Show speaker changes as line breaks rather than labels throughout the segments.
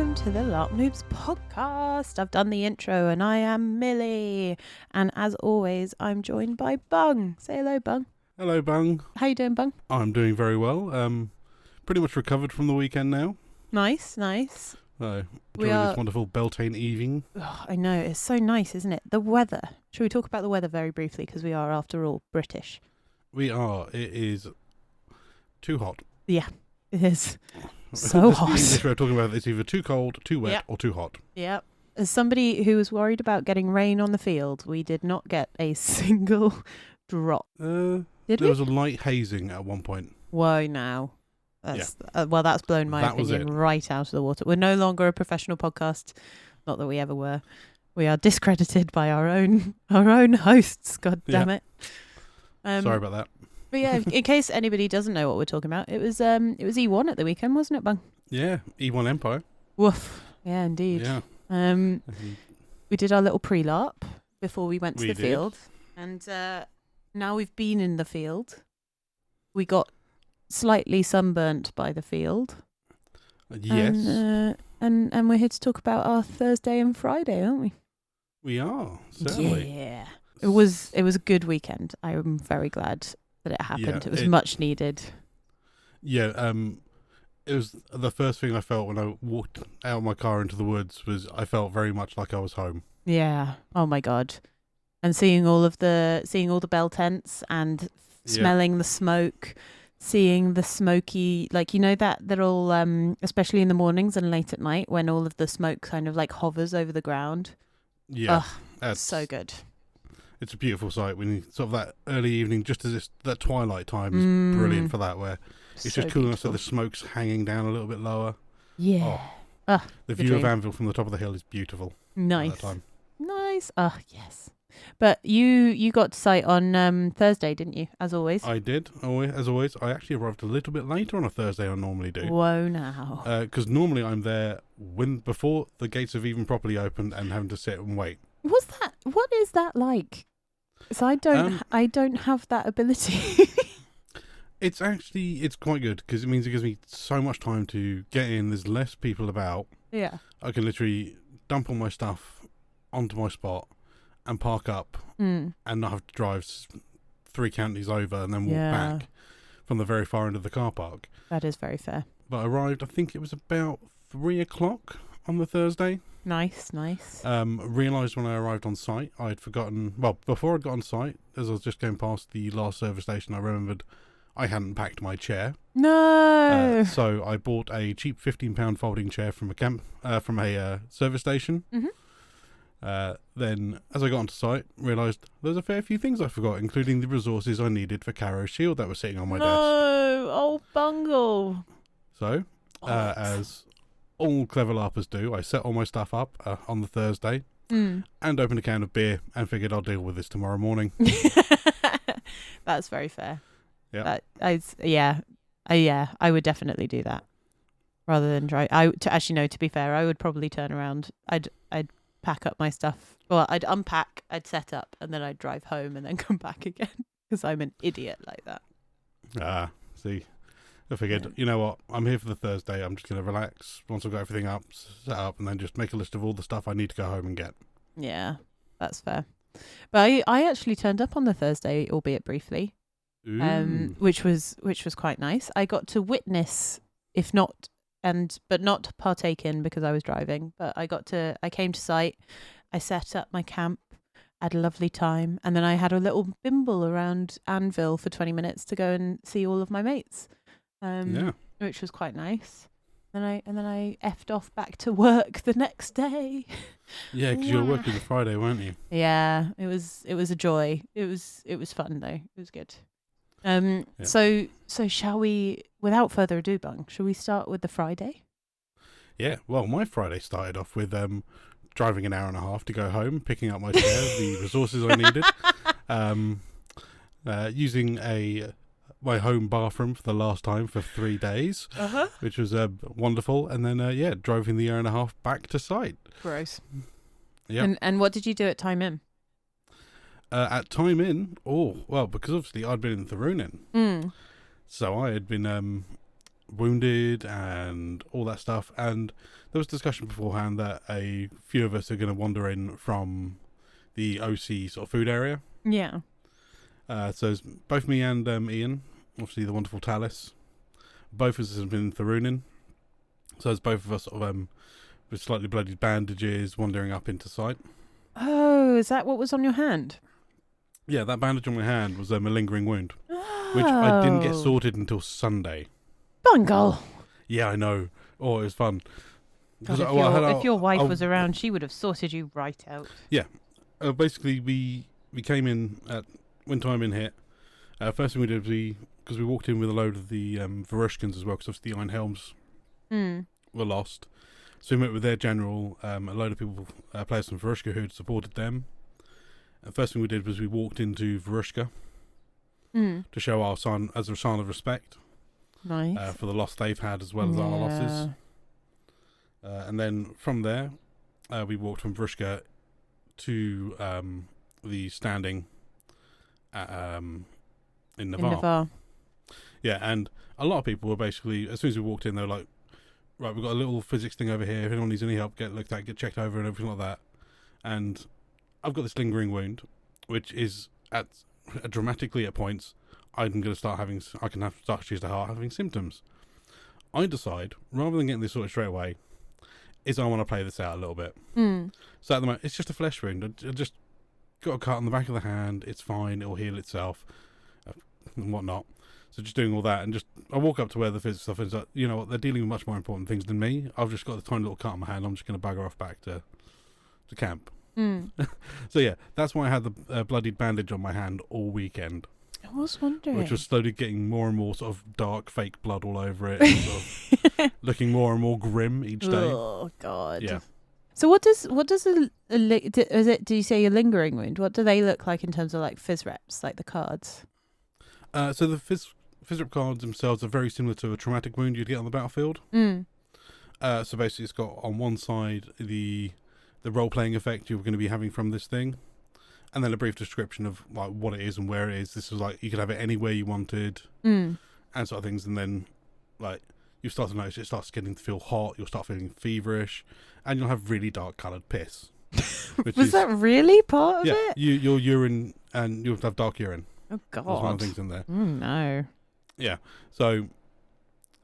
welcome to the Lark Noobs podcast. I've done the intro and I am Millie. And as always, I'm joined by Bung. Say hello, Bung.
Hello, Bung.
How you doing, Bung?
I'm doing very well. Pretty much recovered from the weekend now.
Nice.
Enjoying this wonderful Beltane evening.
Oh, I know, it's so nice, isn't it? The weather. Shall we talk about the weather very briefly? Because we are, after all, British.
We are. It is too hot.
Yeah, it is. So hot.
The English way of talking about it, it's either too cold, too wet, or too hot.
Yep. As somebody who was worried about getting rain on the field, we did not get a single drop.
There was a light hazing at one point.
Whoa, now. That's blown my opinion right out of the water. We're no longer a professional podcast. Not that we ever were. We are discredited by our own hosts. God damn it.
Sorry about that.
But yeah, in case anybody doesn't know what we're talking about, it was E1 at the weekend, wasn't it, Bung?
Yeah, E1 Empire.
Woof. Yeah, indeed.
Yeah.
We did our little pre-larp before we went to the field, and now we've been in the field. We got slightly sunburnt by the field.
Yes.
And we're here to talk about our Thursday and Friday, aren't we?
We are, certainly.
Yeah. It was a good weekend. I am very glad that it happened.
Yeah,
it was much needed.
Yeah, it was the first thing I felt when I walked out of my car into the woods was I felt very much like I was home.
Yeah. Oh my God. And seeing all the bell tents and smelling the smoke, seeing the smoky, like, you know, that little, especially in the mornings and late at night when all of the smoke kind of like hovers over the ground.
Yeah.
That's so good.
It's a beautiful sight when you sort of that early evening, just as that twilight time is brilliant for that, where it's
so
just cool enough so
beautiful.
the smoke's hanging down a little bit lower.
Yeah.
The view of Anvil from the top of the hill is beautiful.
Nice.
At that time.
Nice. Oh, yes. But you got to sight on Thursday, didn't you? As always.
I did. As always. I actually arrived a little bit later on a Thursday than I normally do.
Whoa, now.
Because normally I'm there before the gates have even properly opened and having to sit and wait.
What is that like? So I don't have that ability.
It's quite good because it means it gives me so much time to get in. There's less people about.
Yeah.
I can literally dump all my stuff onto my spot and park up and not have to drive 3 counties over and then walk back from the very far end of the car park.
That is very fair.
But I arrived, I think it was about 3 o'clock on the Thursday.
Nice.
Realised when I arrived on site, I'd forgotten, before I'd got on site, as I was just going past the last service station, I remembered I hadn't packed my chair.
No!
So I bought a cheap £15 folding chair from a service station.
Mm-hmm.
Then, as I got onto site, realised there's a fair few things I forgot, including the resources I needed for Caro's shield that was sitting on my desk.
No! Oh, bungle!
So, as all clever LARPers do, I set all my stuff up on the Thursday and opened a can of beer and figured I'll deal with this tomorrow morning.
That's very fair.
Yeah.
I would definitely do that rather than drive. To be fair, I would probably turn around. I'd pack up my stuff. Well, I'd unpack, I'd set up, and then I'd drive home and then come back again because I'm an idiot like that.
See, I figured, you know what, I'm here for the Thursday. I'm just going to relax once I've got everything up, set up, and then just make a list of all the stuff I need to go home and get.
Yeah, that's fair. But I actually turned up on the Thursday, albeit briefly, which was quite nice. I got to witness, but not partake in because I was driving. But I came to site, I set up my camp, had a lovely time, and then I had a little bimble around Anvil for 20 minutes to go and see all of my mates, which was quite nice. And then I effed off back to work the next day.
Yeah, because you were working the Friday, weren't you?
Yeah, it was a joy. It was fun though. It was good. So shall we, without further ado, Bung, shall we start with the Friday?
Yeah, well, my Friday started off with driving an hour and a half to go home, picking up my chair, the resources I needed, using my home bathroom for the last time for 3 days, which was wonderful, and then driving the hour and a half back to site.
Gross.
Yeah.
And what did you do at time in?
At time in, because obviously I'd been in Tharunin, so I had been wounded and all that stuff. And there was discussion beforehand that a few of us are going to wander in from the OC sort of food area.
Yeah.
So it's both me and Ian, obviously the wonderful Talis. Both of us have been Tharunin. So it's both of us sort of with slightly bloodied bandages wandering up into sight.
Oh, is that what was on your hand?
Yeah, that bandage on my hand was a lingering wound, which I didn't get sorted until Sunday.
Bungle.
Yeah, I know. Oh, it was fun.
God, if your wife was around, she would have sorted you right out.
Yeah. Basically, we came in at when time in hit. First thing we did, because we walked in with a load of the Varushkins as well, because obviously the Iron Helms were lost. So we met with their general, a load of people, players from Varushka who had supported them. First thing we did was we walked into Varushka to show our sign as a sign of respect.
Nice.
For the loss they've had as well as our losses. And then from there, we walked from Varushka to the standing in Navarre. Yeah, and a lot of people were basically, as soon as we walked in, they were like, right, we've got a little physics thing over here. If anyone needs any help, get looked at, get checked over and everything like that. And I've got this lingering wound, which is dramatically at points, I can start having symptoms. I decide, rather than getting this sorted straight away, is I want to play this out a little bit. So at the moment, it's just a flesh wound. I just got a cut on the back of the hand. It's fine. It'll heal itself and whatnot. So just doing all that, and I walk up to where the physics stuff is. Like, you know what? They're dealing with much more important things than me. I've just got a tiny little cut on my hand. I'm just going to bugger off back to camp. So yeah, that's why I had the bloodied bandage on my hand all weekend.
I was wondering.
Which was slowly getting more and more sort of dark, fake blood all over it, and sort of looking more and more grim each day.
Oh God!
Yeah.
So what does do you say a lingering wound? What do they look like in terms of like phys reps, like the cards?
So the phys rep cards themselves are very similar to a traumatic wound you'd get on the battlefield. So basically, it's got on one side the role-playing effect you're going to be having from this thing, and then a brief description of like what it is and where it is. This was like you could have it anywhere you wanted, and sort of things. And then like you start to notice it starts getting to feel hot. You'll start feeling feverish, and you'll have really dark-coloured piss.
Was that really part of it?
Yeah, your urine, and you'll have dark urine.
Oh God!
There's one of the things in there.
No.
Yeah. So,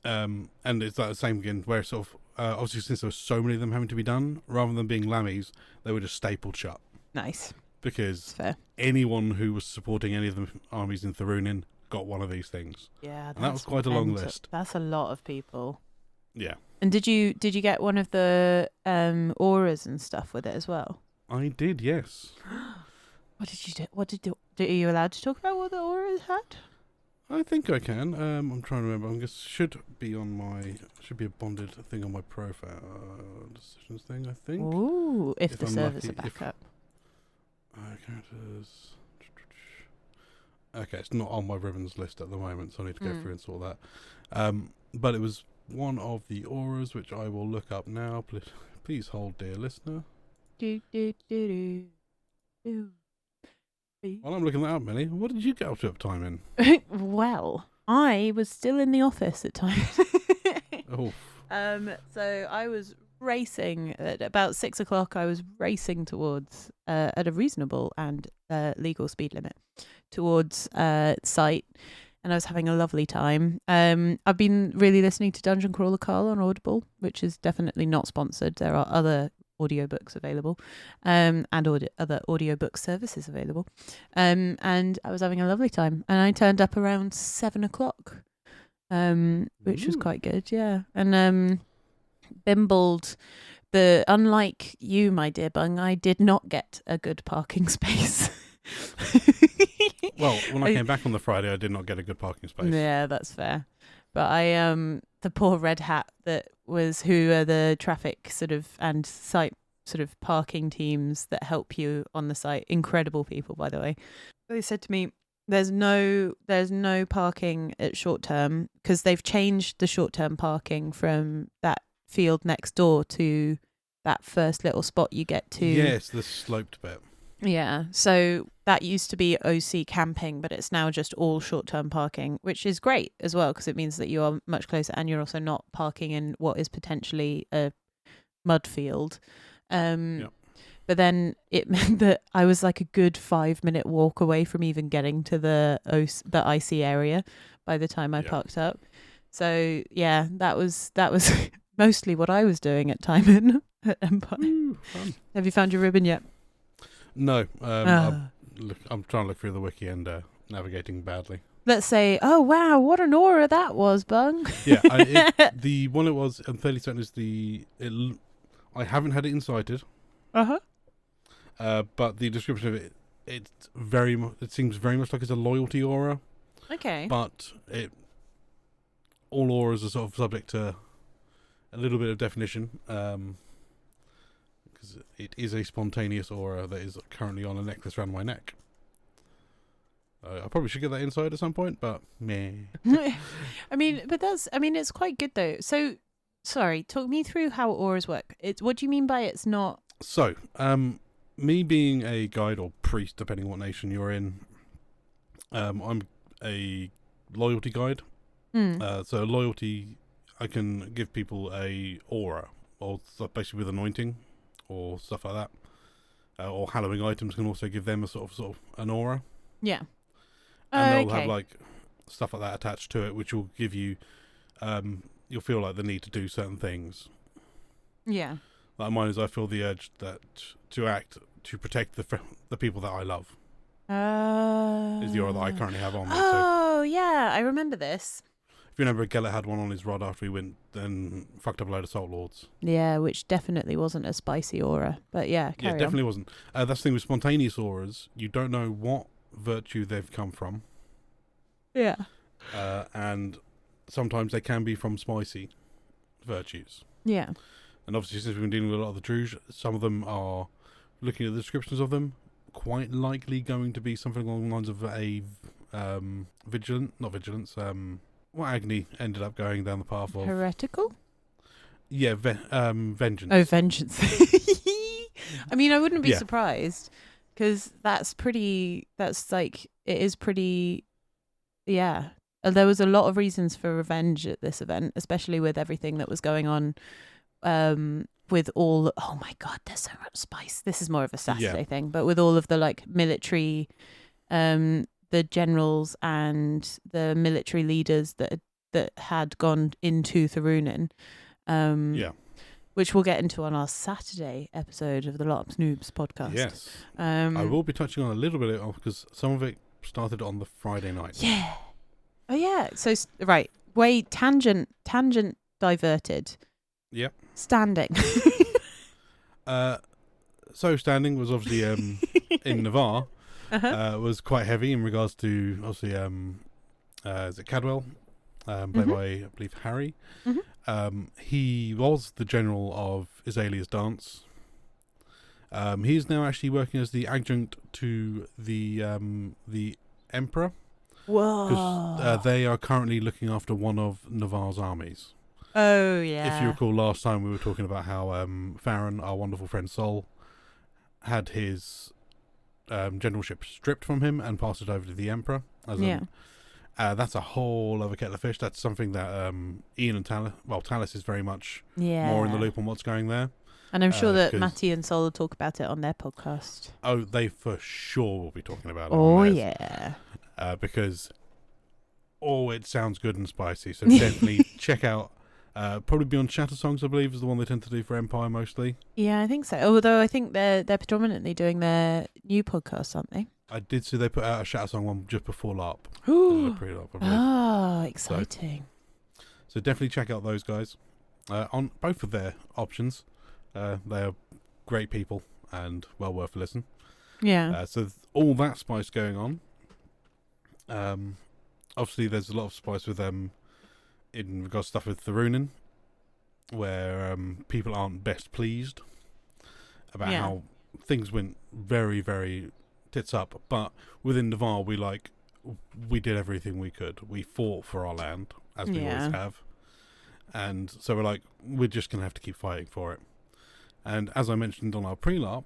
and it's like the same again, where sort of obviously since there were so many of them having to be done, rather than being lammies, they were just stapled shut.
Nice.
Because
fair.
Anyone who was supporting any of the armies in Tharunin got one of these things.
Yeah,
and that was quite a long list.
That's a lot of people.
Yeah.
And did you get one of the auras and stuff with it as well?
I did, yes.
What did you do? Are you allowed to talk about what the auras had?
I think I can. I'm trying to remember. I guess should be a bonded thing on my profile decisions thing. I think.
Ooh, if the servers are back up.
Characters. Okay, it's not on my ribbons list at the moment, so I need to go through and sort that. But it was one of the auras, which I will look up now. Please hold, dear listener. While I'm looking that up, Millie, what did you get up to at time in?
Well, I was still in the office at times.
Oh.
So I was racing at about 6 o'clock. I was racing towards at a reasonable and legal speed limit towards site, and I was having a lovely time. I've been really listening to Dungeon Crawler Carl on Audible, which is definitely not sponsored. There are other audiobooks available, and other audiobook services available. And I was having a lovely time, and I turned up around 7 o'clock, which was quite good, yeah. And bimbled. Unlike you, my dear Bung, I did not get a good parking space.
Well, when I came back on the Friday, I did not get a good parking space.
Yeah, that's fair. But the poor red hat who are the traffic sort of and site sort of parking teams that help you on the site. Incredible people, by the way. They said to me, there's no parking at short term because they've changed the short term parking from that field next door to that first little spot you get to.
Yes, the sloped bit.
Yeah. So that used to be OC camping, but it's now just all short-term parking, which is great as well because it means that you are much closer and you're also not parking in what is potentially a mud field.
Yep.
But then it meant that I was like a good 5-minute walk away from even getting to the icy area by the time I parked up. So yeah, that was mostly what I was doing at Timon at Empire.
Ooh, fun.
Have you found your ribbon yet?
No. I'm trying to look through the wiki and navigating badly.
Let's say, oh wow, what an aura that was, Bung.
Yeah, the one it was, I'm fairly certain is I haven't had it incited. But the description of it seems very much like it's a loyalty aura.
Okay.
But all auras are sort of subject to a little bit of definition, because it is a spontaneous aura that is currently on a necklace around my neck. I probably should get that inside at some point, but meh.
It's quite good though. So, sorry, talk me through how auras work. What do you mean by it's not?
So, me being a guide or priest, depending on what nation you're in, I'm a loyalty guide. So loyalty, I can give people a aura, or basically with anointing, or stuff like that. Or hallowing items can also give them a sort of an aura.
Yeah.
And they'll have like stuff like that attached to it, which will give you, you'll feel like the need to do certain things.
Yeah.
Like mine is, I feel the urge to act to protect the people that I love. Is the aura that I currently have on me.
Oh, yeah, I remember this.
If you remember, Gellert had one on his rod after we went and fucked up a load of Salt Lords.
Yeah, which definitely wasn't a spicy aura. But yeah, carry on.
Definitely wasn't. That's the thing with spontaneous auras. You don't know what virtue they've come from.
Yeah.
And sometimes they can be from spicy virtues.
Yeah.
And obviously, since we've been dealing with a lot of the Druge, some of them are, looking at the descriptions of them, quite likely going to be something along the lines of a what Agni ended up going down the path of.
Heretical?
Yeah, vengeance.
Oh, vengeance. I mean, I wouldn't be surprised because it is pretty, yeah. There was a lot of reasons for revenge at this event, especially with everything that was going on with all, oh my God, there's so much spice. This is more of a Saturday thing, but with all of the like military, the generals and the military leaders that had gone into Tharunin, which we'll get into on our Saturday episode of the Lops Noobs podcast.
Yes, I will be touching on a little bit of because some of it started on the Friday night.
Yeah. Oh yeah. So right, way tangent diverted.
Yep.
Standing.
So standing was obviously in Navarre. Was quite heavy in regards to obviously is it Cadwell, played by I believe Harry. He was the general of Azalea's dance. He is now actually working as the adjunct to the Emperor.
Whoa!
Because they are currently looking after one of Navarre's armies.
Oh yeah.
If you recall, last time we were talking about how Farron, our wonderful friend Sol, had his generalship stripped from him and passed it over to the Emperor. That's a whole other kettle of fish. That's something that Ian and Talis is very much more in the loop on what's going there.
And I'm sure that Matty and Sol will talk about it on their podcast.
Oh, they for sure will be talking about it.
Oh, yeah.
Because, it sounds good and spicy. So definitely check out, probably Beyond Shatter Songs, I believe, is the one they tend to do for Empire mostly. Yeah,
I think so. Although I think they're predominantly doing their new podcast, aren't they?
I did see they put out a Shatter Song one just before LARP.
Exciting.
So definitely check out those guys. On both of their options. They are great people and well worth a listen.
Yeah.
So all that spice going on. Obviously, there's a lot of spice with them in regards to stuff with Tharunin, where people aren't best pleased about how things went very, very tits up. But within Navarre, we did everything we could. We fought for our land, as we always have. And so we're just going to have to keep fighting for it. And as I mentioned on our pre-LARP,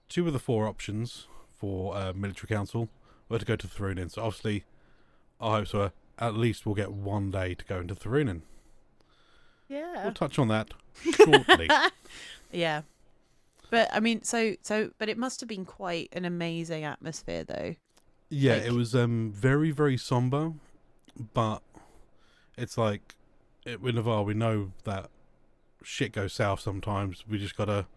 2 of the 4 options for military council were to go to Thurunin. So obviously, our hopes were at least we'll get 1 day to go into Thurunin.
Yeah.
We'll touch on that shortly.
Yeah. But I mean, but it must have been quite an amazing atmosphere, though.
Yeah, it was very, very somber, but it's like with Navarre, we know that shit goes south sometimes. We just gotta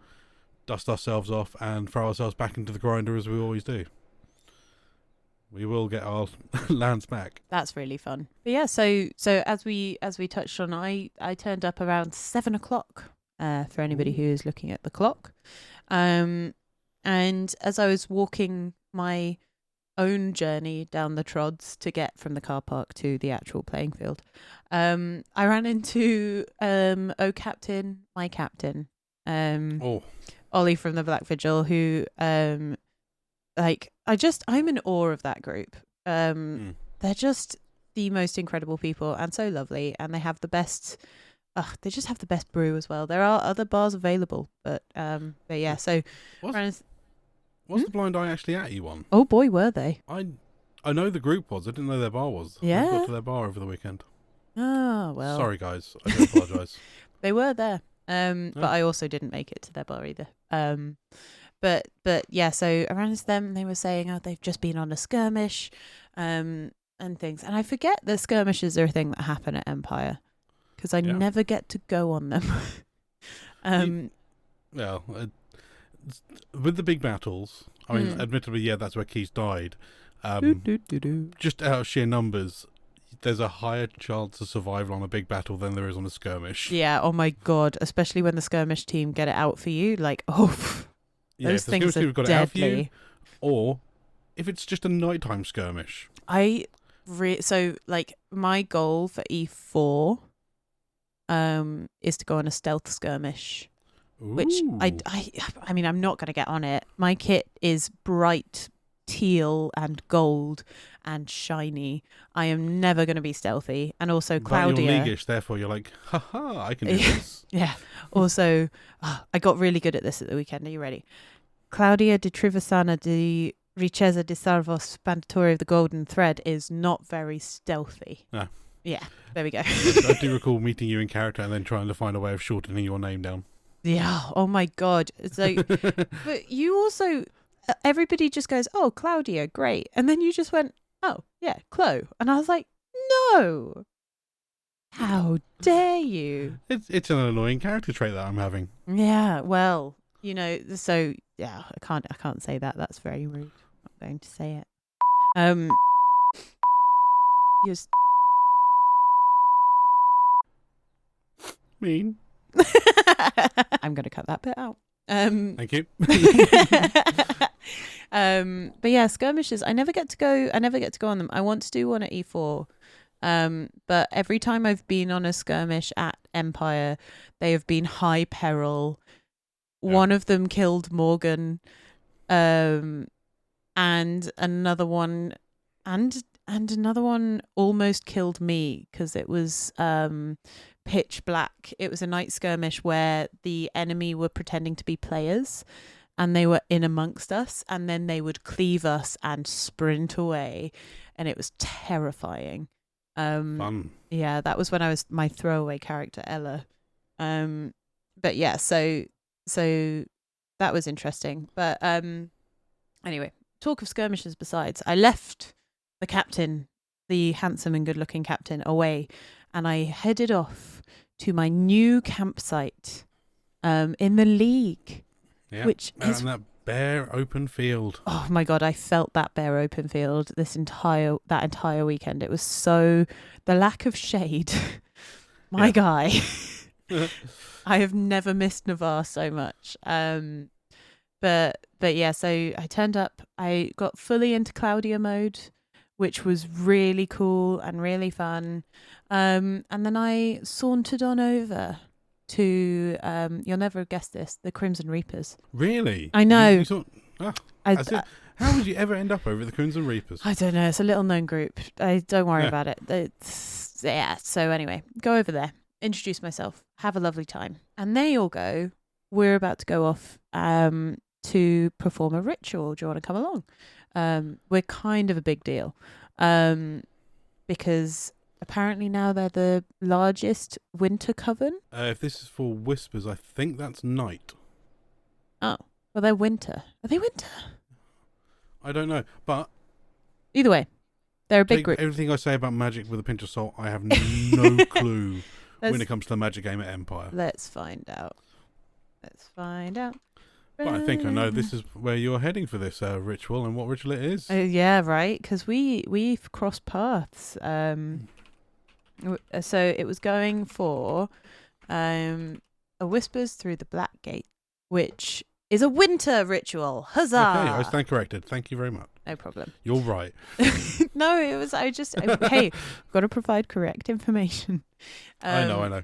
dust ourselves off and throw ourselves back into the grinder as we always do. We will get our lands back.
That's really fun. But yeah, so as we touched on, I turned up around 7:00. For anybody who is looking at the clock, and as I was walking my own journey down the trods to get from the car park to the actual playing field, I ran into my captain, Ollie from the Black Vigil, who I'm in awe of that group. They're just the most incredible people and so lovely, and they have the best. They just have the best brew as well. There are other bars available, but yeah. So,
was the Blind Eye actually at E1?
Oh boy, were they?
I know the group was. I didn't know their bar was.
Yeah.
I got to their bar over the weekend.
Oh well.
Sorry guys, I do apologise.
They were there, but I also didn't make it to their bar either. But yeah. So around them, they were saying, they've just been on a skirmish, and things. And I forget that skirmishes are a thing that happen at Empire. Because I never get to go on them.
With the big battles, I mean, admittedly, that's where Keys died. Just out of sheer numbers, there's a higher chance of survival on a big battle than there is on a skirmish.
Yeah, oh my god, especially when the skirmish team get it out for you. Like, those things are deadly. It out for you,
or if it's just a nighttime skirmish.
So, my goal for E4... is to go on a stealth skirmish.
Ooh.
Which I mean, I'm not going to get on it. My kit is bright teal and gold and shiny. I am never going to be stealthy. And also Claudia.
But you're leaguish, therefore you're like, haha, I can do this.
Yeah. Also, I got really good at this at the weekend. Are you ready? Claudia de Trivesana de Richeza de Sarvos, Spandatory of the Golden Thread, is not very stealthy.
No.
Yeah, there we go.
I do recall meeting you in character and then trying to find a way of shortening your name down.
Yeah, oh my god. It's like, but you also, everybody just goes, oh, Claudia, great. And then you just went, oh, yeah, Chloe. And I was like, no. How dare you?
It's an annoying character trait that I'm having.
Yeah, well, so, yeah, I can't say that. That's very rude. I'm not going to say it. You're
mean.
I'm going to cut that bit out.
Thank you.
But yeah, skirmishes. I never get to go on them. I want to do one at E4. But every time I've been on a skirmish at Empire, they have been high peril. Yeah. One of them killed Morgan, and another one, and another one almost killed me because it was pitch black. It was a night skirmish where the enemy were pretending to be players and they were in amongst us, and then they would cleave us and sprint away, and it was terrifying.
Fun.
Yeah, that was when I was my throwaway character Ella. But yeah, so that was interesting. But anyway, talk of skirmishes besides, I left the captain, the handsome and good-looking captain, away, and I headed off to my new campsite in the League, which is
that bare open field.
Oh my god, I felt that bare open field that entire weekend. It was so, the lack of shade. My guy. I have never missed Navarre so much. But yeah, so I turned up. I got fully into Claudia mode, which was really cool and really fun. And then I sauntered on over to, you'll never guess this, the Crimson Reapers.
Really?
I know.
How would you ever end up over the Crimson Reapers?
I don't know. It's a little known group. Don't worry about it. So anyway, go over there, introduce myself, have a lovely time. And they all go, we're about to go off to perform a ritual. Do you want to come along? We're kind of a big deal because apparently now they're the largest winter coven.
If this is for whispers, I think that's night.
Oh, well, they're winter. Are they winter?
I don't know, but
either way, they're a big group.
Everything I say about magic with a pinch of salt, I have no clue when it comes to the magic game at Empire.
Let's find out.
But I think I know this is where you're heading for this ritual and what ritual it is.
Yeah, right. Because we've crossed paths. So it was going for a Whispers Through the Black Gate, which is a winter ritual. Huzzah!
Okay, I stand corrected. Thank you very much.
No problem.
You're right.
No, it was. Hey, got to provide correct information.
I know.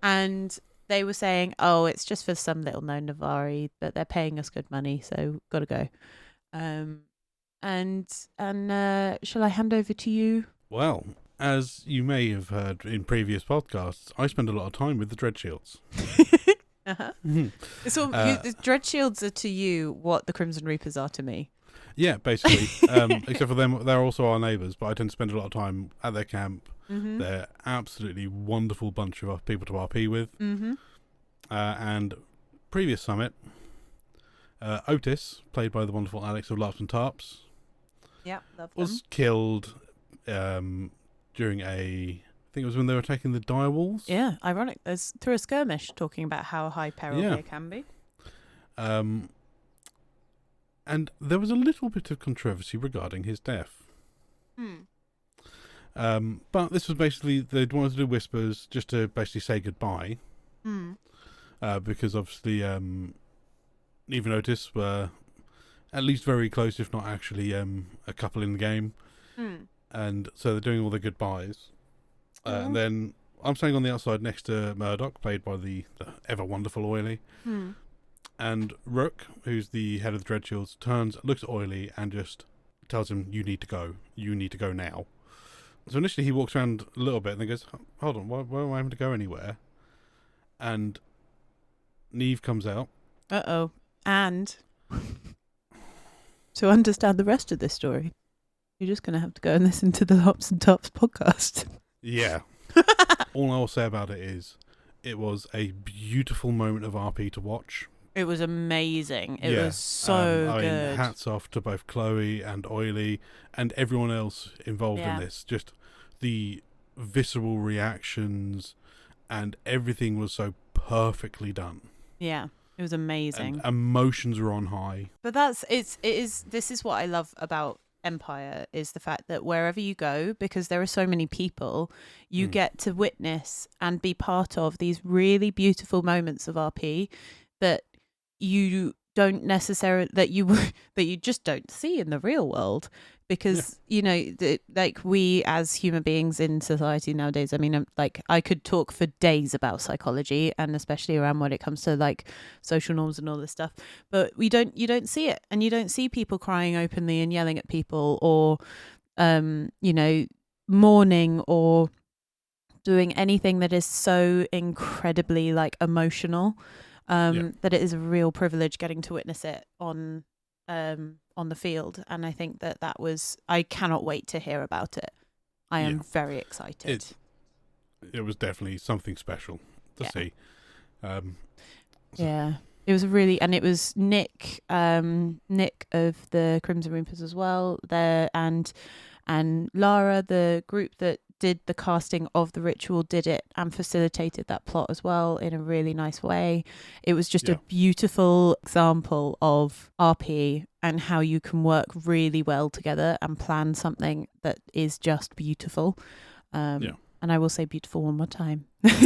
And they were saying, oh, it's just for some little known Navari, but they're paying us good money, so got to go. And shall I hand over to you?
Well, as you may have heard in previous podcasts, I spend a lot of time with the Dreadshields.
Uh-huh. So the Dreadshields are to you what the Crimson Reapers are to me.
Yeah, basically. Except for them, they're also our neighbours, but I tend to spend a lot of time at their camp. Mm-hmm. They're absolutely wonderful bunch of people to RP with. Mm-hmm. And previous summit, Otis, played by the wonderful Alex of Larps and Tarps, was killed during I think it was when they were attacking the dire walls.
Yeah, ironic. There's through a skirmish talking about how high peril they can be.
And there was a little bit of controversy regarding his death. But this was basically, they wanted to do Whispers just to basically say goodbye. Because obviously Neve and Otis were at least very close, if not actually a couple in the game. And so they're doing all the goodbyes. And then I'm standing on the outside next to Murdoch, played by the ever wonderful Oily. And Rook, who's the head of the Dreadshields, looks at Oily and just tells him, you need to go. You need to go now. So initially he walks around a little bit and then goes, hold on, why am I having to go anywhere? And Neve comes out.
Uh-oh. And to understand the rest of this story, you're just going to have to go and listen to the Hops and Tops podcast.
Yeah. All I'll say about it is it was a beautiful moment of RP to watch.
It was amazing. It was so good.
I mean, hats off to both Chloe and Oily and everyone else involved in this. Just the visceral reactions and everything was so perfectly done. Yeah,
it was amazing.
And emotions were on high.
But this is what I love about Empire, is the fact that wherever you go, because there are so many people, you get to witness and be part of these really beautiful moments of RP that you don't necessarily that you just don't see in the real world, because like we as human beings in society nowadays, I mean, like I could talk for days about psychology, and especially around when it comes to like social norms and all this stuff, but you don't see it, and you don't see people crying openly and yelling at people, or mourning, or doing anything that is so incredibly like emotional. That it is a real privilege getting to witness it on the field, and I think that was. I cannot wait to hear about it. I am very excited.
It was definitely something special to see.
Yeah, it was really, and it was Nick of the Crimson Reapers as well there, and Lara, the group that did the casting of the ritual, did it and facilitated that plot as well in a really nice way. It was just a beautiful example of RP and how you can work really well together and plan something that is just beautiful. And I will say beautiful one more time. But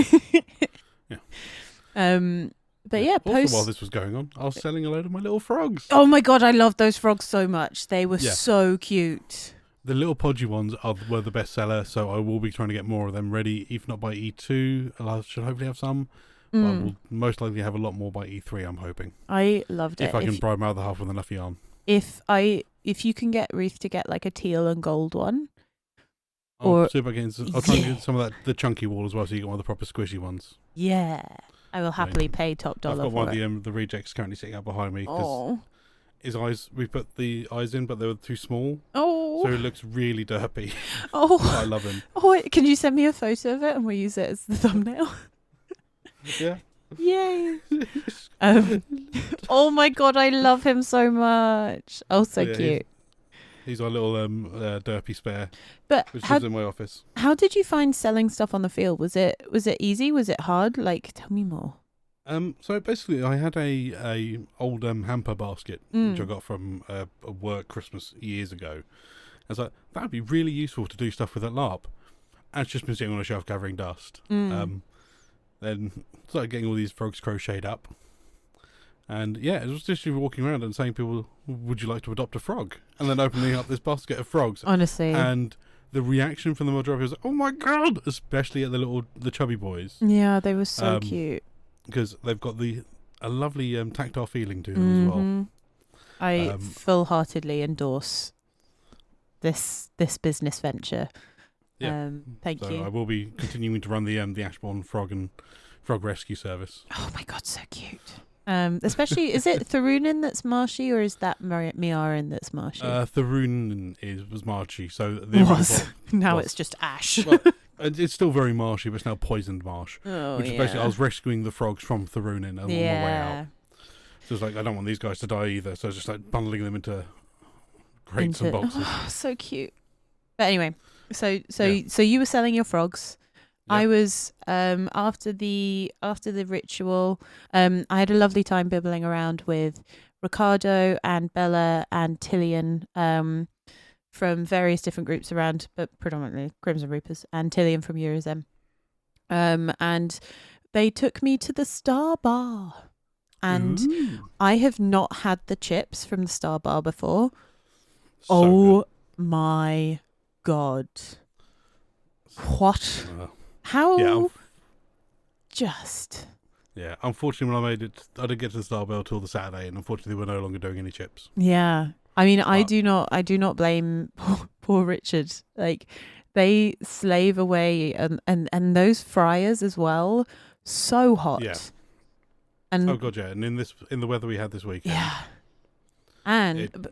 also, while this was going on, I was selling a load of my little frogs.
Oh my god, I love those frogs so much. They were so cute.
The little podgy ones were the best seller, so I will be trying to get more of them ready, if not by E2. I should hopefully have some, but I will most likely have a lot more by E3, I'm hoping.
I loved it.
If I can bribe my other half with enough yarn.
If you can get Ruth to get like a teal and gold one.
I'll try and get some of the chunky wool as well, so you get one of the proper squishy ones.
Yeah. I will happily pay top dollar.
I've got
for
one
it.
of the rejects currently sitting out behind me because his eyes. We put the eyes in, but they were too small. So it looks really derpy. I love him.
Can you send me a photo of it and we'll use it as the thumbnail?
Yeah.
Yay. Oh my god, I love him so much. Oh, so cute.
He's our little derpy spare, which lives in my office.
How did you find selling stuff on the field? Was it easy? Was it hard? Like, tell me more.
So basically, I had a old hamper basket which I got from a work Christmas years ago. I was like, that would be really useful to do stuff with at LARP. And it's just been sitting on a shelf gathering dust. Then started getting all these frogs crocheted up. And yeah, it was just walking around and saying people, would you like to adopt a frog? And then opening up this basket of frogs.
Honestly.
And the reaction from the majority was, oh my god! Especially at the chubby boys.
Yeah, they were so cute.
Because they've got a lovely tactile feeling to them as well.
I full-heartedly endorse this business venture.
Yeah.
Thank you.
I will be continuing to run the Ashbourne Frog and Frog Rescue Service.
Oh my god, so cute. Especially, is it Tharunin that's marshy, or is that Miarin that's marshy?
Tharunin was marshy, so
now it's just ash.
Well, it's still very marshy, but it's now poisoned marsh.
Which
is basically, I was rescuing the frogs from Tharunin on my way out. So it's like, I don't want these guys to die either, so I was just like bundling them into crates and boxes.
Oh, so cute. But anyway, so you were selling your frogs. Yep. I was after the ritual. I had a lovely time bibbling around with Ricardo and Bella and Tillian from various different groups around, but predominantly Crimson Reapers, and Tillian from Eurozem. And they took me to the Star Bar, and I have not had the chips from the Star Bar before. So my god! What? How?
Yeah,
Yeah,
unfortunately when I didn't get to the Star Bell till the Saturday, and unfortunately we're no longer doing any chips.
Yeah. I mean, I do not blame poor Richard. Like, they slave away, and those fryers as well, so hot.
Yeah.
And
oh god, yeah. And in the weather we had this weekend.
Yeah. And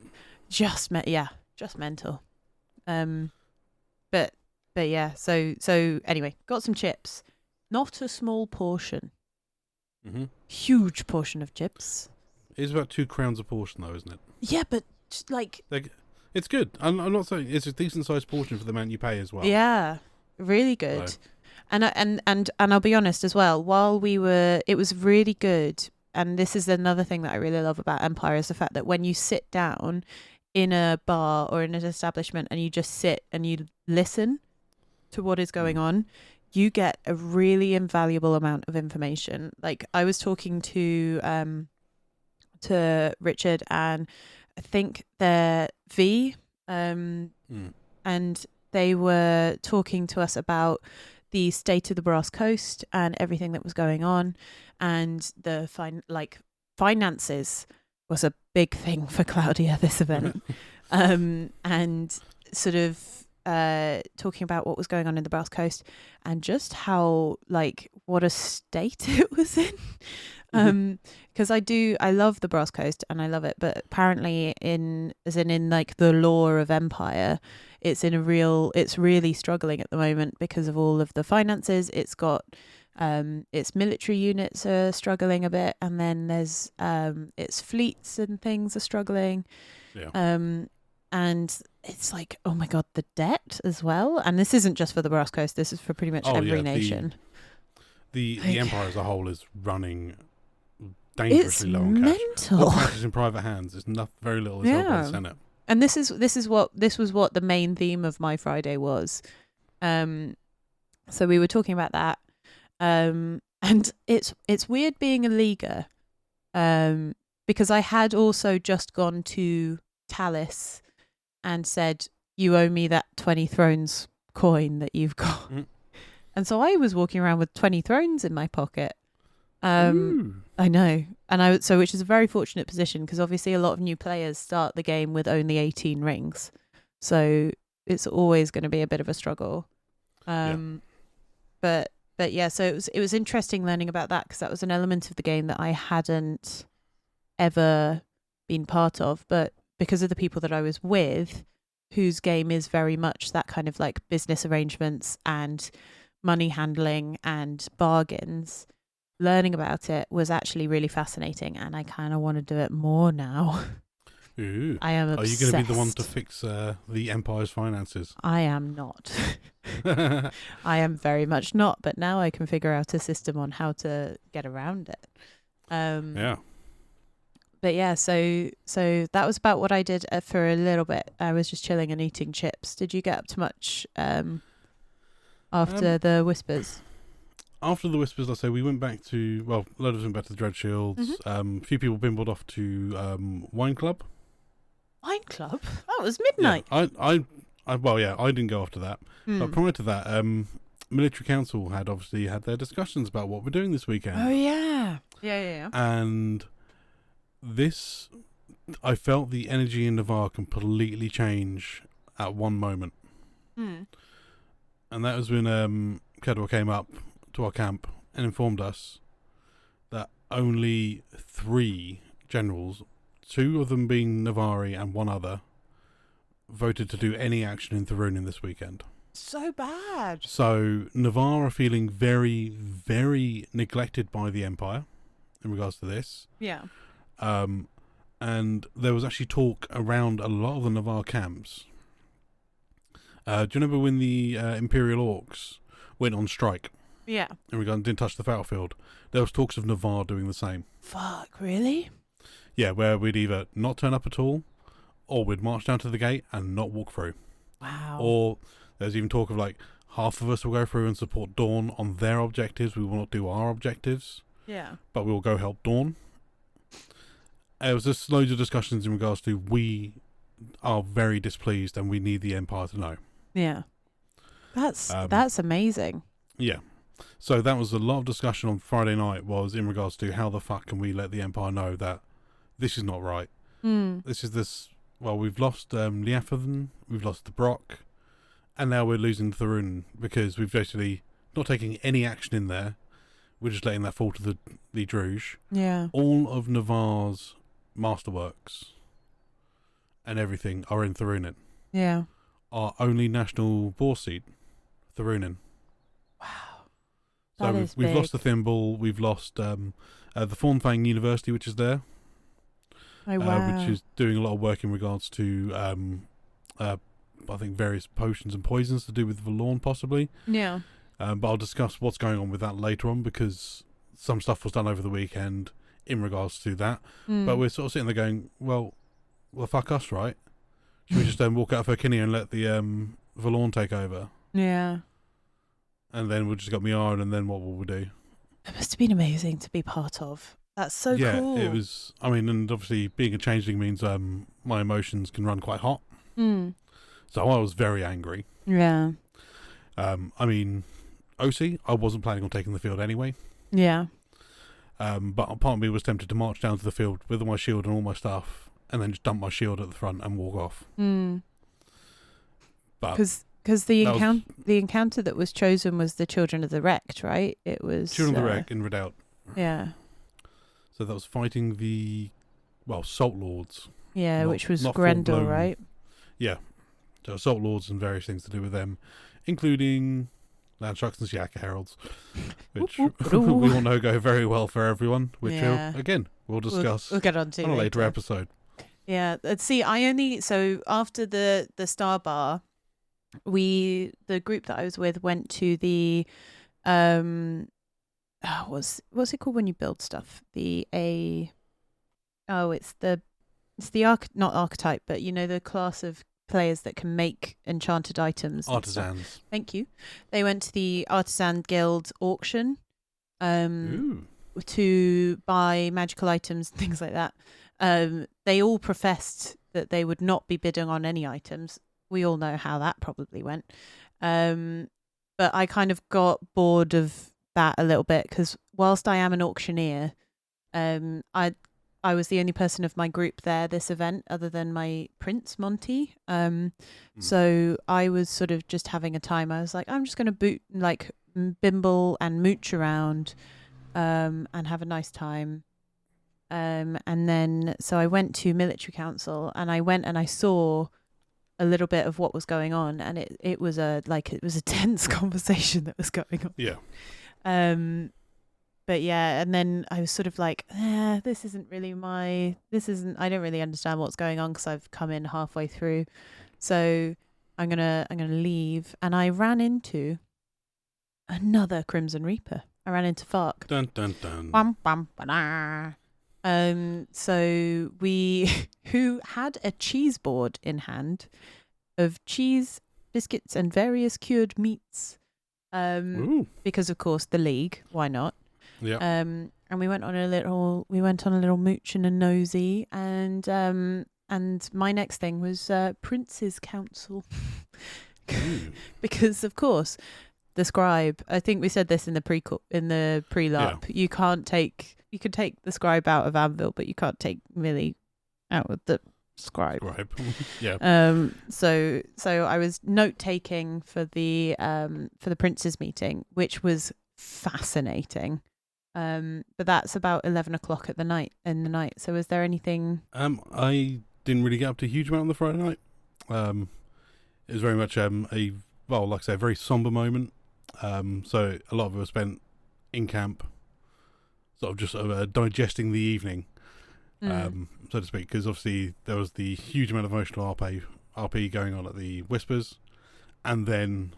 just mental. But yeah, so anyway, got some chips. Not a small portion.
Mm-hmm.
Huge portion of chips.
It's about 2 crowns a portion, though, isn't it?
Yeah, but like
it's good. I'm not saying it's a decent sized portion for the amount you pay as well.
Yeah, really good. So. And I'll be honest as well. It was really good. And this is another thing that I really love about Empire is the fact that when you sit down in a bar or in an establishment and you just sit and you listen to what is going on, you get a really invaluable amount of information. Like, I was talking to Richard and I think they're V, and they were talking to us about the state of the Brass Coast and everything that was going on, and the finances was a big thing for Claudia this event, and sort of talking about what was going on in the Brass Coast and just how what a state it was in. Because I love the Brass Coast and I love it, but apparently in the lore of Empire, it's really struggling at the moment because of all of the finances. It's got its military units are struggling a bit, and then there's its fleets and things are struggling. And it's like, oh my god, the debt as well. And this isn't just for the Brass Coast, this is for pretty much every nation.
The Empire as a whole is running dangerously low on cash.
It's mental.
What cash is in private hands is very little is held by the Senate.
And this was what the main theme of my Friday was. So we were talking about that. And it's weird being a Liga, because I had also just gone to Talis and said, you owe me that 20 thrones coin that you've got. And so I was walking around with 20 thrones in my pocket. I know. And which is a very fortunate position, because obviously a lot of new players start the game with only 18 rings. So it's always going to be a bit of a struggle. But but yeah, so it was interesting learning about that, because that was an element of the game that I hadn't ever been part of, but because of the people that I was with, whose game is very much that kind of like business arrangements and money handling and bargains, learning about it was actually really fascinating, and I kind of want to do it more now.
Ooh.
I am obsessed.
Are you going to be the one to fix the Empire's finances?
I am not. I am very much not, but now I can figure out a system on how to get around it.
Yeah.
But yeah, so that was about what I did for a little bit. I was just chilling and eating chips. Did you get up to much after the Whispers?
After the Whispers, I say we went back to, well, a lot of us went back to the Dread Shields. A few people bimbled off to Wine Club.
Wine Club? Oh, it was midnight.
Yeah, I didn't go after that. But prior to that, Military Council had obviously had their discussions about what we're doing this weekend.
Oh, yeah. Yeah.
And this, I felt the energy in Navarre completely change at one moment. And that was when Kedwell came up to our camp and informed us that only 3 generals, 2 of them being Navari and 1 other, voted to do any action in Thurunin this weekend.
So bad.
So Navarre are feeling very, very neglected by the Empire in regards to this.
Yeah.
And there was actually talk around a lot of the Navarre camps. Do you remember when the Imperial Orcs went on strike?
Yeah.
In regards, didn't touch the battlefield. There was talks of Navarre doing the same.
Fuck, really?
Yeah, where we'd either not turn up at all, or we'd march down to the gate and not walk through.
Wow.
Or there's even talk of like half of us will go through and support Dawn on their objectives. We will not do our objectives.
Yeah.
But we will go help Dawn. There was just loads of discussions in regards to we are very displeased and we need the Empire to know.
Yeah. That's amazing.
Yeah. So that was a lot of discussion on Friday night, was in regards to how the fuck can we let the Empire know that this is not right. Well, we've lost Liafathan, we've lost the Brock, and now we're losing Thurunin because we've basically not taking any action in there. We're just letting that fall to the Druge.
Yeah.
All of Navarre's masterworks and everything are in Thurunin.
Yeah.
Our only national boar seat, Thurunin.
Wow.
So we've lost the Thimble, we've lost the Thornfang University, which is there.
Oh, wow.
Which is doing a lot of work in regards to, I think, various potions and poisons to do with Valorn, possibly.
Yeah.
But I'll discuss what's going on with that later on, because some stuff was done over the weekend in regards to that. But we're sort of sitting there going, well, fuck us, right? Should we just walk out of Herkinia and let the Valorn take over?
Yeah.
And then we've just got Miara, and then what will we do?
It must have been amazing to be part of. That's so cool.
Yeah, it was. I mean, and obviously being a changeling means my emotions can run quite hot. So I was very angry.
Yeah.
I mean, OC, I wasn't planning on taking the field anyway.
Yeah.
But part of me was tempted to march down to the field with my shield and all my stuff, and then just dump my shield at the front and walk off. But
because the encounter that was chosen was the Children of the Wrecked, right? It was
Children of the Wreck in Redoubt.
Yeah.
So that was fighting the Salt Lords.
Yeah, which was Grendel, right?
Yeah. So Salt Lords and various things to do with them, including Landstrucks and Siaka Heralds, which we all know go very well for everyone, which we'll discuss
we'll get on to
on a later episode.
Yeah, see, after the Star Bar, the group that I was with went to the what's it called when you build stuff? Not archetype, but you know, the class of players that can make enchanted items.
Artisans.
Thank you. They went to the Artisan Guild auction to buy magical items and things like that. They all professed that they would not be bidding on any items. We all know how that probably went. But I kind of got bored of that a little bit, because whilst I am an auctioneer, I was the only person of my group there this event other than my Prince Monty. So I was sort of just having a time. I was like, I'm just going to bimble and mooch around, and have a nice time. And then so I went to military council, and I saw a little bit of what was going on, and it was a tense conversation that was going on.
Yeah.
But yeah, and then I was sort of like, I don't really understand what's going on because I've come in halfway through. So I'm gonna leave. And I ran into another Crimson Reaper. I ran into Fark.
Dun dun dun.
Bum, bum, ba-da. So who had a cheese board in hand of cheese, biscuits, and various cured meats. Because of course the League, why not?
Yeah.
And we went on a little mooch and a nosy, and my next thing was Prince's Council. Because of course the scribe, I think we said this in the pre-LARP, you could take the scribe out of Anvil, but you can't take Millie out of the scribe.
Yeah.
So I was note taking for the Prince's meeting, which was fascinating. But that's about 11 o'clock in the night. So is there anything?
I didn't really get up to a huge amount on the Friday night. It was very much like I say, a very somber moment. So a lot of it was spent in camp, sort of just digesting the evening, so to speak, because obviously there was the huge amount of emotional RP going on at the Whispers, and then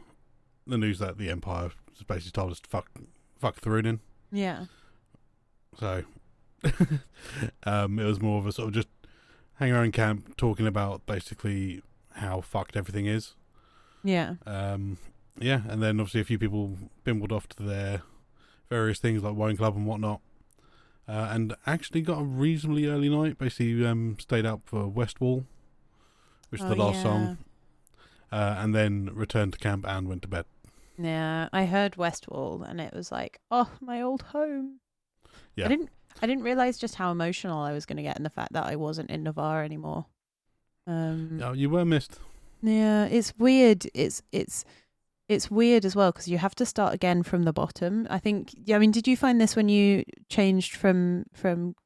the news that the Empire basically told us to fuck Tharunin.
Yeah.
So it was more of a sort of just hang around camp talking about basically how fucked everything is.
Yeah.
Yeah, and then obviously a few people bimbled off to their various things like wine club and whatnot, and actually got a reasonably early night. Basically, stayed up for West Wall, which is the last song, and then returned to camp and went to bed.
Yeah, I heard West Wall, and it was like, oh, my old home.
Yeah,
I didn't realize just how emotional I was going to get in the fact that I wasn't in Navarre anymore.
You were missed.
Yeah, it's weird. It's weird as well because you have to start again from the bottom. I think. Yeah, I mean, did you find this when you changed from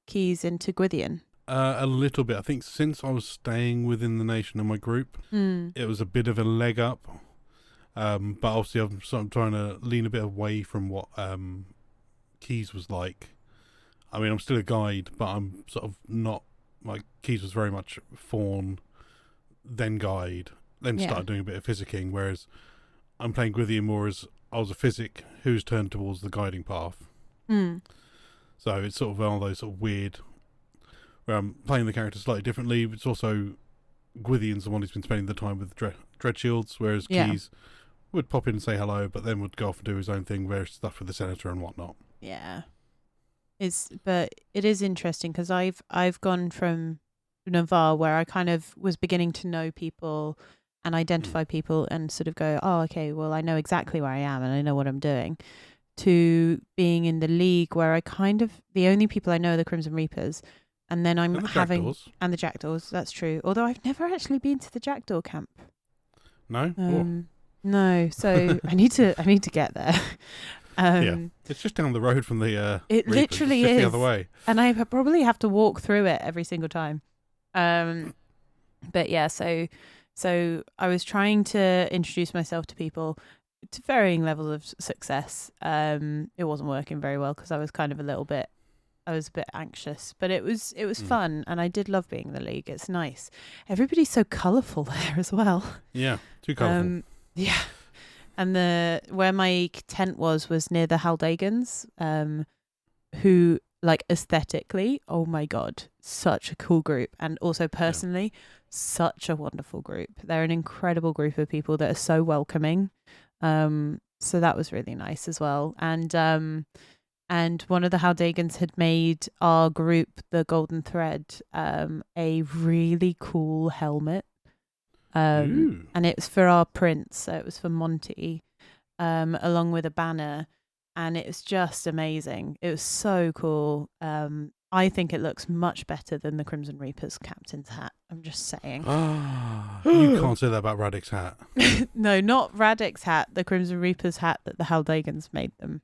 Keys into Gwythian?
A little bit. I think since I was staying within the nation and my group, it was a bit of a leg up. But obviously, I'm sort of trying to lean a bit away from what Keys was like. I mean, I'm still a guide, but I'm sort of not like Keys was very much fawn, then guide, then started doing a bit of physicking, whereas I'm playing Gwythian more as I was a physic who's turned towards the guiding path. So it's sort of one of those sort of weird where I'm playing the character slightly differently. It's also Gwythian's the one who's been spending the time with Dread Shields, whereas Keys would pop in and say hello, but then would go off and do his own thing, various stuff with the Senator and whatnot.
Yeah. But it is interesting because I've gone from Navarre where I kind of was beginning to know people and identify people and sort of go, oh, okay, well, I know exactly where I am and I know what I'm doing, to being in the League where I kind of, the only people I know are the Crimson Reapers, and then I'm having... And the Jackdaws, that's true. Although I've never actually been to the Jackdaw camp.
No?
No, so I need to get there.
It's just down the road from the
it
Reapers.
Literally
it's just
is
the other way,
and I probably have to walk through it every single time. But yeah, so I was trying to introduce myself to people to varying levels of success. It wasn't working very well because I was kind of a bit anxious, but it was fun, and I did love being in the League. It's nice. Everybody's so colourful there as well.
Yeah, too colourful.
Yeah. And where my tent was near the Haldagans, who, like, aesthetically, oh my god, such a cool group, and also personally, such a wonderful group. They're an incredible group of people that are so welcoming. So that was really nice as well. And one of the Haldagans had made our group, the Golden Thread, a really cool helmet. And it was for our prince, so it was for Monty, along with a banner, and it was just amazing. It was so cool. I I think it looks much better than the Crimson Reaper's captain's hat. I'm just saying.
You can't say that about Radek's hat.
No, not Radek's hat. The Crimson Reaper's hat that the Haldagans made them.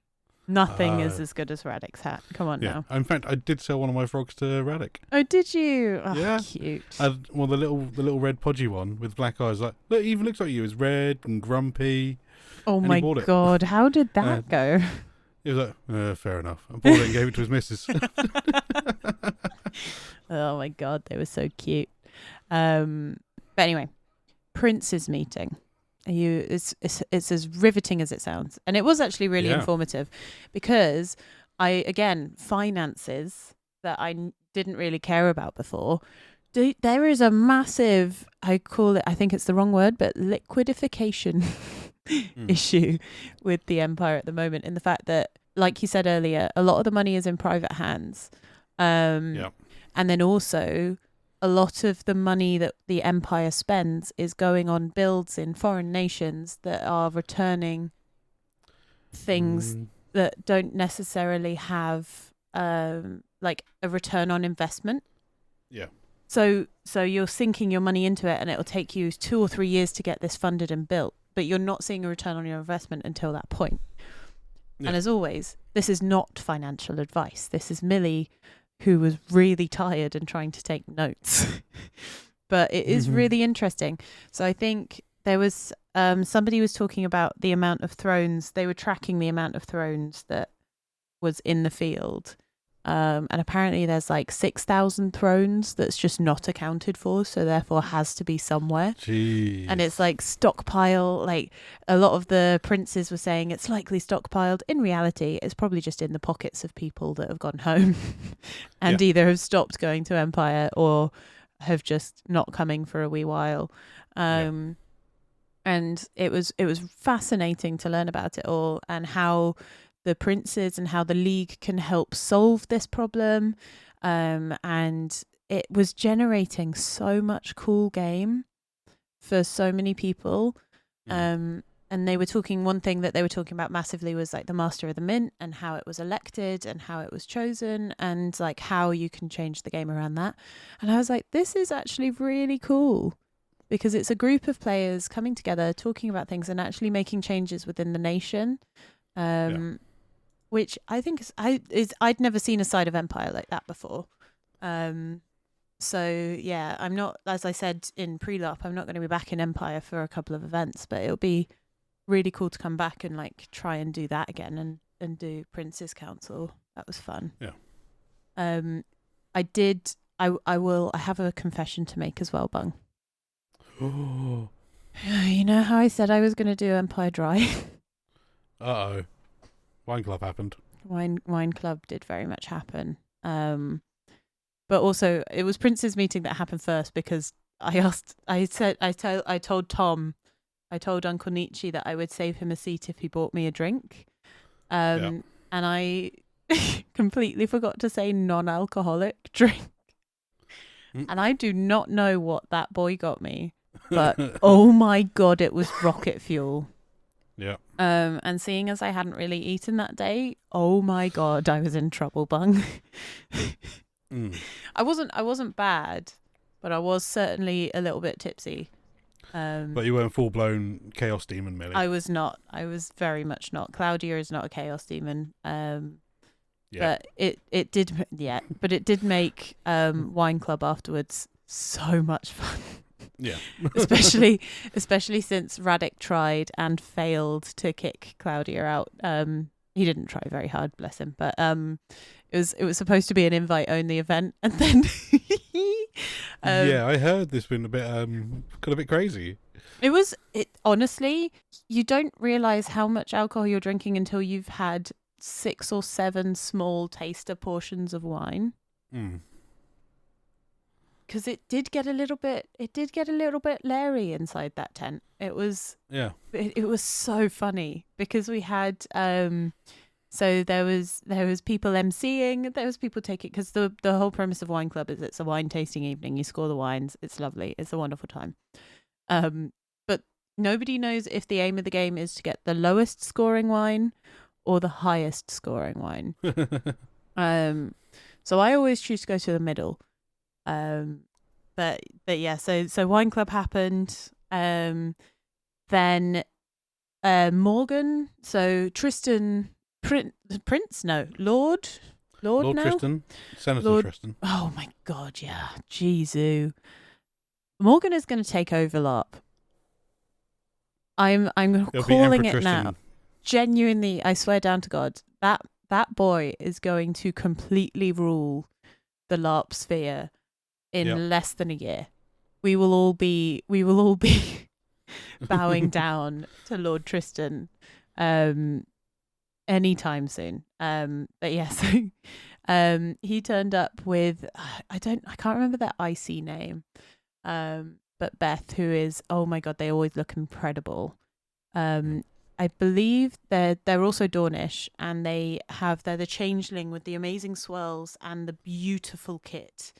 Nothing is as good as Radek's hat. Come on now.
In fact, I did sell one of my frogs to Radek.
Oh, did you? Oh,
yeah.
Cute.
Well, the little red podgy one with black eyes. Like, look, it even looks like you. It's red and grumpy.
Oh my God! How did that go?
He was like, fair enough. I bought it and gave it to his missus.
Oh my God, they were so cute. But anyway, Prince's meeting. It's as riveting as it sounds, and it was actually really informative, because finances that I didn't really care about before. There is a massive, I think it's the wrong word, but liquidification issue with the Empire at the moment, in the fact that, like you said earlier, a lot of the money is in private hands, and then also a lot of the money that the Empire spends is going on builds in foreign nations that are returning things that don't necessarily have like a return on investment.
Yeah.
So you're sinking your money into it, and it'll take you 2 or 3 years to get this funded and built, but you're not seeing a return on your investment until that point. Yeah. And as always, this is not financial advice. This is Millie, who was really tired and trying to take notes. But it is really interesting. So I think there was somebody was talking about the amount of thrones. They were tracking the amount of thrones that was in the field. And apparently there's like 6,000 thrones that's just not accounted for, so therefore has to be somewhere.
Jeez.
And it's like stockpile, like a lot of the princes were saying it's likely stockpiled. In reality, it's probably just in the pockets of people that have gone home and either have stopped going to Empire or have just not coming for a wee while. And it was fascinating to learn about it all, and how the princes and how the League can help solve this problem. And it was generating so much cool game for so many people. And they were talking, one thing that they were talking about massively was like the Master of the Mint and how it was elected and how it was chosen, and like how you can change the game around that. And I was like, this is actually really cool, because it's a group of players coming together, talking about things and actually making changes within the nation. Which I think I'd never seen a side of Empire like that before. So yeah, I'm not, as I said in pre-lap, I'm not going to be back in Empire for a couple of events, but it'll be really cool to come back and like try and do that again and do Prince's Council. That was fun.
Yeah.
I have a confession to make as well, Bung.
Oh.
You know how I said I was going to do Empire Dry?
Uh-oh. Wine Club happened.
Wine Club did very much happen. But also it was Prince's meeting that happened first, because I told Uncle Nietzsche that I would save him a seat if he bought me a drink. And I completely forgot to say non-alcoholic drink. And I do not know what that boy got me, but oh my God, it was rocket fuel.
Yeah.
And seeing as I hadn't really eaten that day, oh my God, I was in trouble, Bung. I wasn't bad, but I was certainly a little bit tipsy.
But you weren't full blown chaos demon, Millie.
I was not. I was very much not. Claudia is not a chaos demon. But it did make Wine Club afterwards so much fun.
Yeah.
especially since Radek tried and failed to kick Claudia out. He didn't try very hard, bless him. But it was supposed to be an invite only event, and then
I heard this been a bit got a bit crazy.
It honestly, you don't realize how much alcohol you're drinking until you've had 6 or 7 small taster portions of wine. Because it did get a little bit leery inside that tent. It was it was so funny, because we had so there was people emceeing, there was people taking, because the whole premise of Wine Club is it's a wine tasting evening. You score the wines, it's lovely, it's a wonderful time. But nobody knows if the aim of the game is to get the lowest scoring wine or the highest scoring wine. So I always choose to go to the middle. But yeah, so wine club happened. Then Morgan, so Tristan, Prince, no, Lord now?
Tristan, Senator
Lord,
Tristan.
Oh my God, yeah, Jesu. Morgan is going to take over LARP. I'm calling it now. Genuinely, I swear down to God, that boy is going to completely rule the LARP sphere in less than a year. We will all be bowing down to Lord Tristan anytime soon. But yeah, so he turned up with I can't remember their IC name. But Beth, who is, oh my God, they always look incredible. I believe they're also Dornish, and they're the changeling with the amazing swirls and the beautiful kit,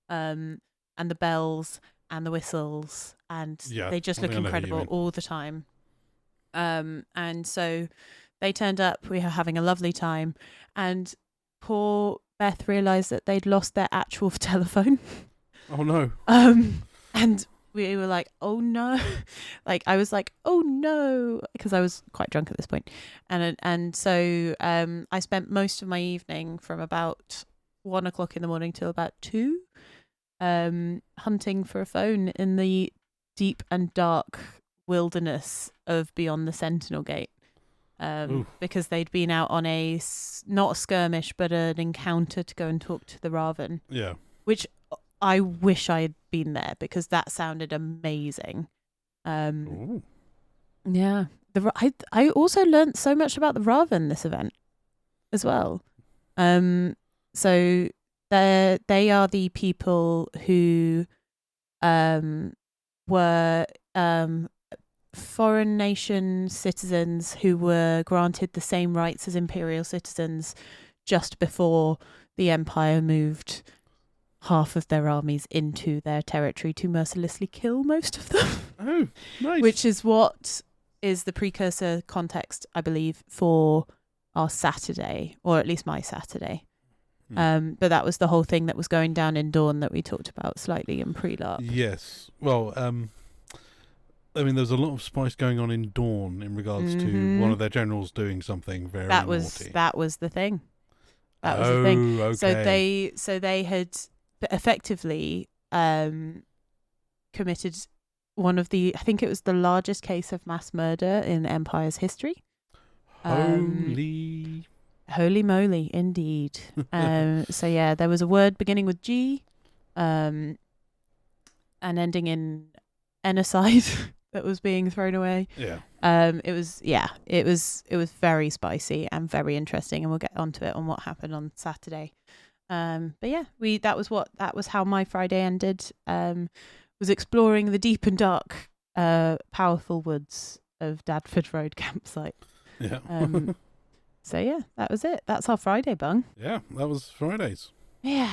and the bells and the whistles, and they just look incredible all the time. And so they turned up. We were having a lovely time, and poor Beth realised that they'd lost their actual telephone.
Oh no.
And we were like, oh no. Like I was like, oh no, because I was quite drunk at this point. And so I spent most of my evening from about 1 o'clock in the morning till about 2 hunting for a phone in the deep and dark wilderness of beyond the Sentinel Gate. Because they'd been out on not a skirmish, but an encounter to go and talk to the Raven.
Yeah.
Which I wish I had been there, because that sounded amazing. Yeah. I also learnt so much about the Raven this event as well. So they are the people who were foreign nation citizens who were granted the same rights as imperial citizens just before the Empire moved half of their armies into their territory to mercilessly kill most of them.
Oh, nice.
Which is what is the precursor context, I believe, for our Saturday, or at least my Saturday. But that was the whole thing that was going down in Dawn that we talked about slightly in pre-LARP.
Yes. Well, I mean, there's a lot of spice going on in Dawn in regards to one of their generals doing something very naughty.
That was the thing. That was the thing.
Okay.
So they had effectively committed one of the, I think it was the largest case of mass murder in Empire's history. Holy moly, indeed. So yeah, there was a word beginning with G, and ending in genocide that was being thrown away.
Yeah.
It was very spicy and very interesting, and we'll get onto it on what happened on Saturday. But yeah, that was how my Friday ended. Was exploring the deep and dark, powerful woods of Dadford Road campsite.
Yeah.
So yeah, that was it. That's our Friday, Bung.
Yeah, that was Fridays.
Yeah,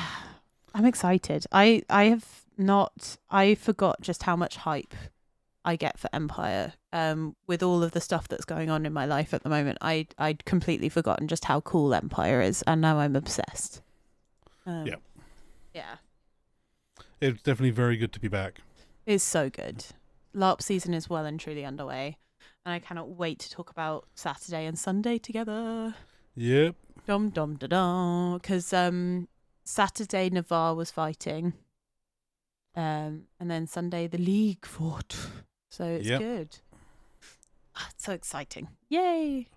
I'm excited. I forgot just how much hype I get for Empire. With all of the stuff that's going on in my life at the moment, I'd completely forgotten just how cool Empire is, and now I'm obsessed. Yeah.
It's definitely very good to be back.
It's so good. LARP season is well and truly underway, and I cannot wait to talk about Saturday and Sunday together.
Yep.
Dum dum da da. Because Saturday Navarre was fighting, and then Sunday the League fought. So it's good. It's so exciting! Yay!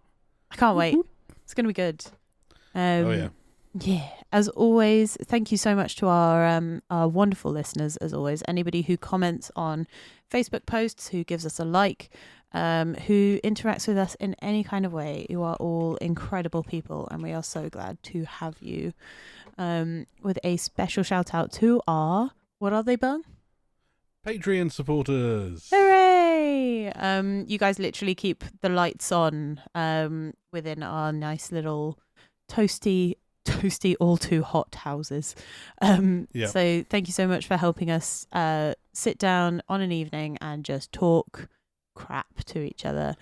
I can't wait. It's gonna be good.
Oh yeah.
Yeah, as always, thank you so much to our wonderful listeners. As always, anybody who comments on Facebook posts, who gives us a like, who interacts with us in any kind of way, you are all incredible people, and we are so glad to have you. With a special shout out to our, what are they, Bung?
Patreon supporters.
Hooray! You guys literally keep the lights on within our nice little toasty, all too hot houses. So thank you so much for helping us sit down on an evening and just talk crap to each other.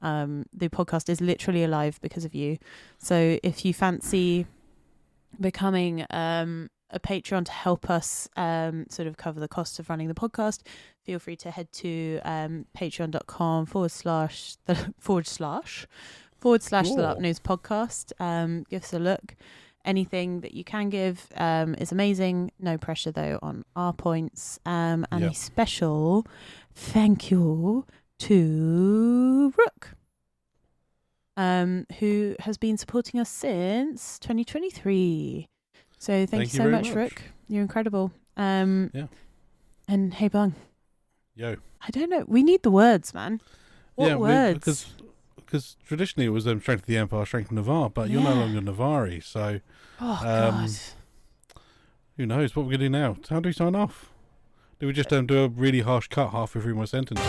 The podcast is literally alive because of you. So if you fancy becoming a Patreon to help us sort of cover the cost of running the podcast, feel free to head to patreon.com /the Lap News podcast. Give us a look. Anything that you can give is amazing. No pressure though on our points. And a special thank you to Rook, who has been supporting us since 2023. So thank you so much, Rook. You're incredible. And hey, Bung.
Yo.
I don't know. We need the words, man. What words?
Because traditionally it was Strength of the Empire, Strength of Navarre, but you're no longer Navari, so
God.
Who knows what we're going to do now? How do we sign off? Do we just do a really harsh cut halfway through my sentence?